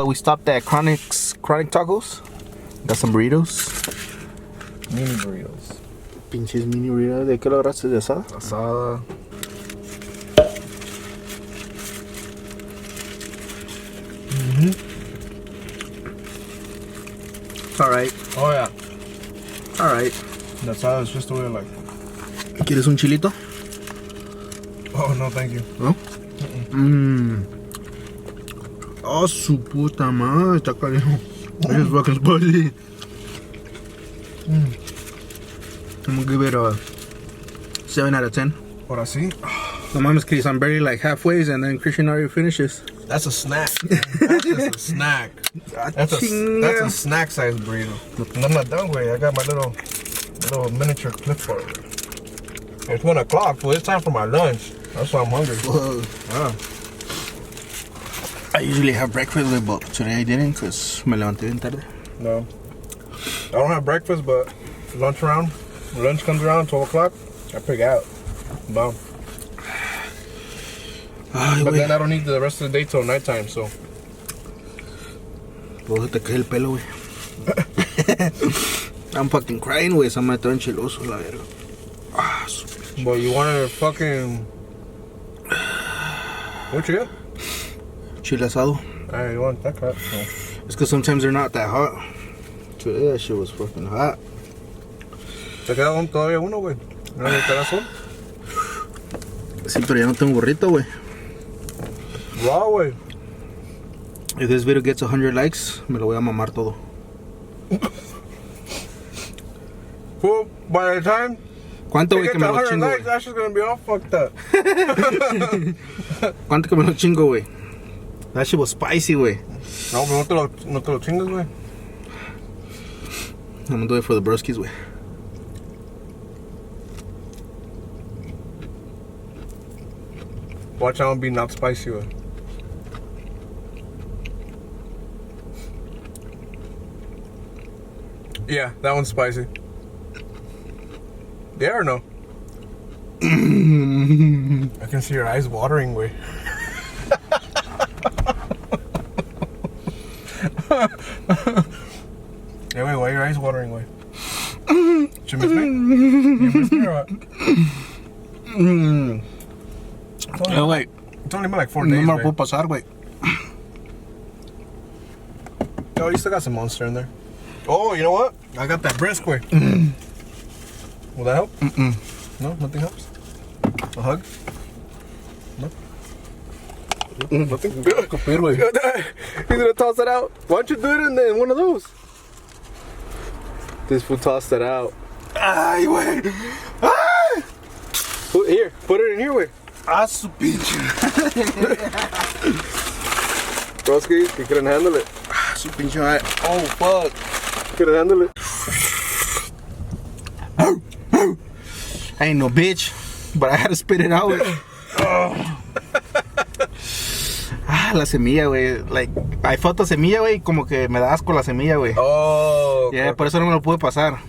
We stopped at Chronic Tacos. Got some burritos. Mini burritos. Pinches mini burritos. ¿De qué lo agarraste? ¿De asada? Asada. It's alright. Oh yeah. Alright. The asada is just the way I like. ¿Quieres un chilito? Oh no, thank you. ¿No? Oh, su puta madre. Está caliente. It's fucking spicy. I'm gonna give it a 7 out of 10. Ahora sí. No mames, Chris, I'm barely like halfway, and then Christian already finishes. That's a snack. That's just a snack. That's a snack size burrito. And I'm not done with it. I got my little miniature clipboard. It's 1 o'clock, so it's time for my lunch. That's why I'm hungry. Yeah. I usually have breakfast, but today I didn't because me levanté bien tarde. No. I don't have breakfast, but lunch comes around 12 o'clock, I pick out. Bomb. Ay, But güey. then I don't eat the rest of the day till nighttime, so. Luego te cae el pelo, güey. I'm fucking crying, güey. Se me está enchiloso, la verga. Ah, su... But you wanted fucking. What you get? Chile asado. You want that crap? No. It's because sometimes they're not that hot. Today that shit was fucking hot. ¿Te queda todavía uno, güey? ¿No necesitarás uno? Sí, pero ya no tengo gorrito, güey. Raw, güey. If this video gets 100 likes, me lo voy a mamar todo. Well, by the time ¿Cuánto, we güey, get que to me lo 100 chingo, likes, güey? that's just gonna be all fucked up. ¿Cuánto que me lo chingo, güey? That shit was spicy, güey. No, pero no te lo chingas, güey. I'm gonna do it for the broskies, güey. Watch out and be not spicy, güey. Yeah, that one's spicy. Yeah or no? I can see your eyes watering, güey. Yeah, wait, why are your eyes watering, güey? Did you miss me? You miss me or what? Güey, It's only been like 4 no days, me lo güey. puedo pasar, güey. Oh, you still got some Monster in there. Oh, you know what? I got that brisk, güey. Will that help? No, nothing helps. A hug? No. Nothing. Copir, güey. He's gonna toss it out. Why don't you do it in one of those? This fool tossed it out. Ay, güey. Here, put it in here, güey. Ah, su pinche. Broski, you couldn't handle it. Ah, su pinche madre. Oh, fuck. Couldn't handle it. I ain't no bitch, but I had to spit it out, güey. Ah, la semilla, güey. Like, hay foto semilla, güey, como que me da asco la semilla, güey. Oh. Yeah, por eso no me lo pude pasar.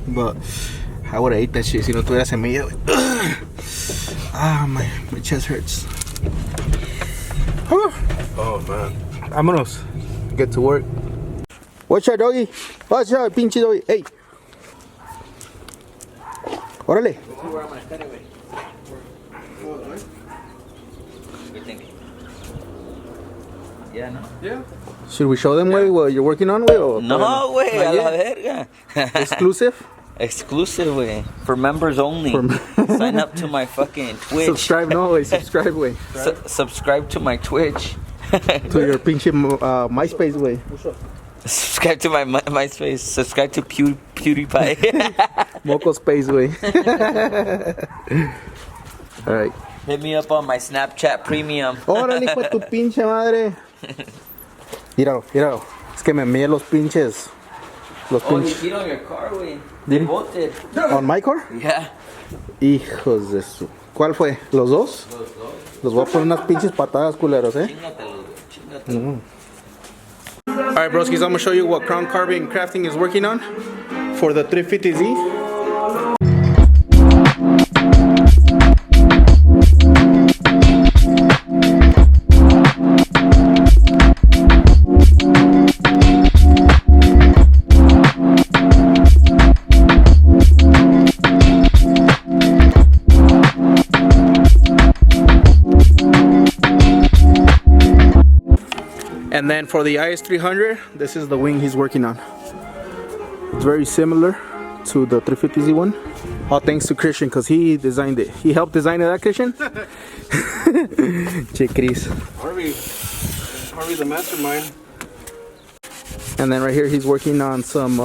But I would have ate that shit si no tuviera semilla, güey. Ah, my chest hurts. Oh, man. Vámonos. Get to work. Watch out, doggy. Watch out, pinche doggy. Hey. Órale. Yeah, no. Yeah. Should we show them, güey, what you're working on, güey? or- No, güey, Not a la yet? verga. Exclusive? Exclusive, güey. For members only. Sign up to my fucking Twitch. Subscribe, no, güey. Subscribe, güey. Subscribe to my Twitch. To your pinche MySpace, güey. Subscribe to my MySpace. Subscribe to PewDiePie. Moco Space, güey. Alright. Hit me up on my Snapchat Premium. Órale, hijo de tu pinche madre. Míralo, míralo. Es que me envié los pinches. Los Oh, you pinches. cheated on your car, güey. Did he? Both did. ¿On my car? Yeah. Hijos de su. ¿Cuál fue? ¿Los dos? Los voy a poner unas pinches patadas, culeros, Chingatelos, güey. Chingatelos. Alright, broskies, I'm gonna show you what Crown Carbon Crafting is working on for the 350Z. And then for the IS300, this is the wing he's working on. It's very similar to the 350Z one. All thanks to Christian, because he designed it. He helped design that, Christian? Che Chris. Harvey the mastermind. And then right here he's working on some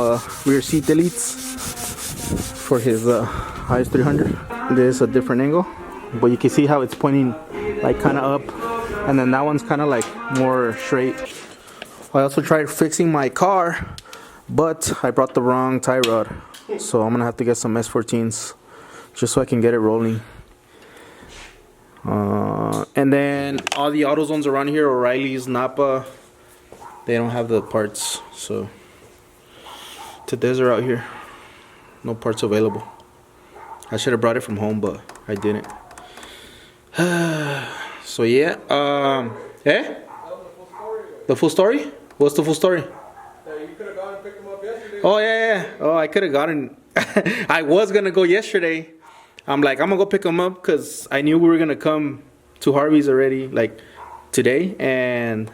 rear seat deletes for his IS300. This is a different angle, but you can see how it's pointing like kind of up, and then that one's kind of like more straight. I also tried fixing my car, but I brought the wrong tie rod, so I'm gonna have to get some S14s just so I can get it rolling. And then all the AutoZones around here, O'Reilly's, Napa, they don't have the parts, so it's a desert out here. No parts available. I should have brought it from home, but I didn't. So yeah, The full story? What's the full story? Yeah, you could have gone and picked them up yesterday. Oh yeah. Oh, I could have gotten. I was gonna go yesterday. I'm like, I'm gonna go pick them up because I knew we were gonna come to Harvey's already, like today, and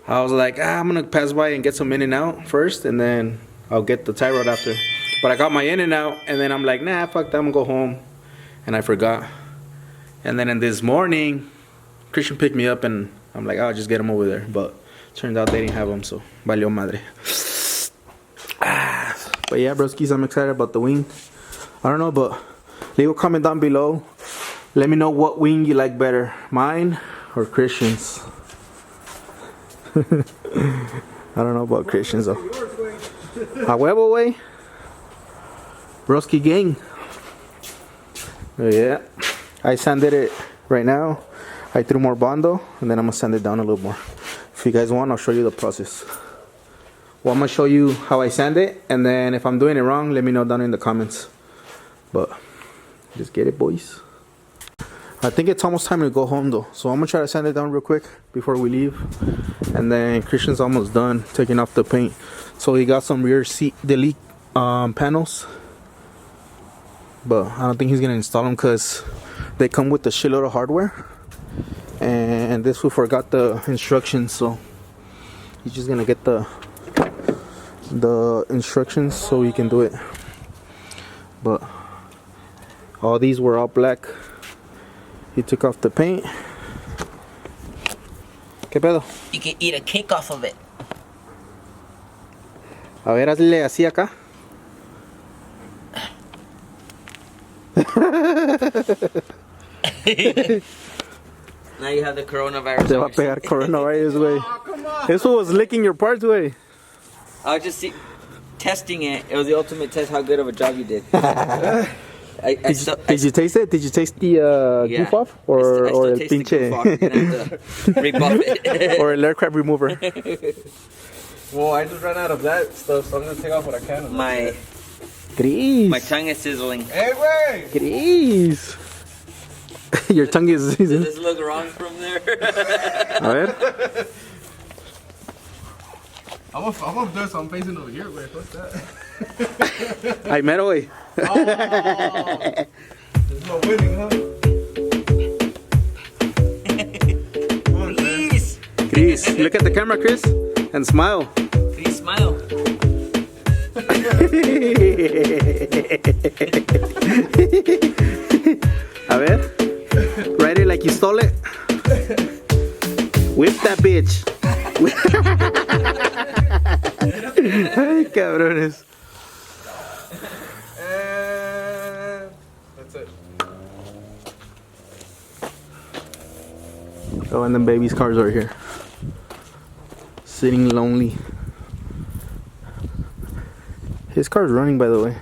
I was like, I'm gonna pass by and get some In-N-Out first, and then I'll get the tie rod after. But I got my In-N-Out, and then I'm like, nah, fuck that, I'm gonna go home, and I forgot. And then in this morning, Christian picked me up, and I'm like, I'll just get them over there. But turned out they didn't have them, so valió madre. But yeah, broskies, I'm excited about the wing. I don't know, but leave a comment down below. Let me know what wing you like better, mine or Christian's. I don't know about Christian's though. A huevo, way. Broski gang. Yeah, I sanded it right now. I threw more Bondo, and then I'm gonna sand it down a little more. If you guys want, I'll show you the process. Well, I'm gonna show you how I sand it, and then if I'm doing it wrong, let me know down in the comments. But just get it, boys. I think it's almost time to go home though, so I'm gonna try to sand it down real quick before we leave. And then Christian's almost done taking off the paint, so he got some rear seat delete panels, but I don't think he's gonna install them because they come with a shitload of hardware, and this fool forgot the instructions, so he's just gonna get the instructions so he can do it. But all these were all black. He took off the paint. ¿Qué pedo? You can eat a cake off of it. A ver, hazle así acá. Now you have the coronavirus. Te va a pegar coronavirus, güey. Eso was licking your parts, güey. I was just testing it. It was the ultimate test how good of a job you did. Did you taste it? Did you taste the goof off? Or el pinche? Or el air crab remover? Well, I just ran out of that stuff, so I'm gonna take off what I can. My tongue is sizzling. Hey, wait! Chris. Your tongue is... Does this look wrong from there? A ver. I'm gonna do some facing over here, wait, what's that? Ay, mero, güey. Oh, there's no winning, huh? Please. Chris, look at the camera, Chris, and smile. Please smile. A ver. Write it like you stole it. Whip that bitch. Ay, cabrones. And that's it. Oh, and then baby's cars are here. Sitting lonely. His car's running, by the way.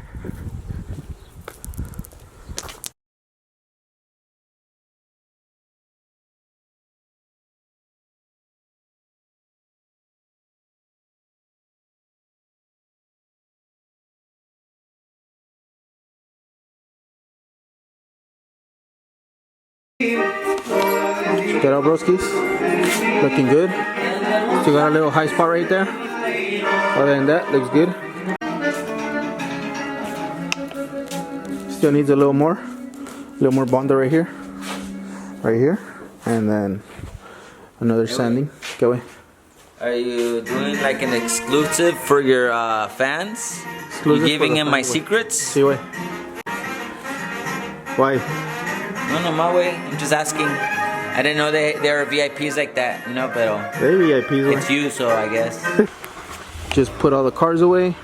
Get out, broskies. Looking good. Still got a little high spot right there. Other than that, looks good. Still needs a little more Bondo right here, and then another sanding. Go away. Are you doing like an exclusive for your fans? Exclusive You giving for the them my fans, güey. secrets? Sí, güey. Why? No, my way. I'm just asking. I didn't know there are VIPs like that, you know, pero They VIPs, güey. it's you, so I guess. Just put all the cars away.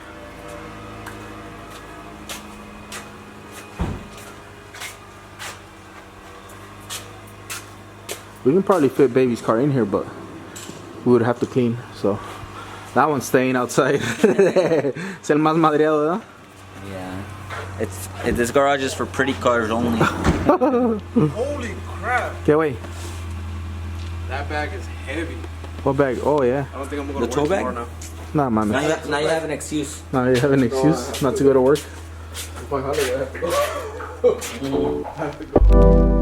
We can probably fit baby's car in here, but we would have to clean. So that one's staying outside. Es el más madreado, ¿verdad? Yeah. This garage is for pretty cars only. Holy crap! ¿Qué, güey? That bag is heavy. What bag? Oh, yeah. I don't think I'm gonna The work tow bag? tomorrow Nah, Now mames. you have an excuse. Now you have an excuse not to go to work. now. I have to go.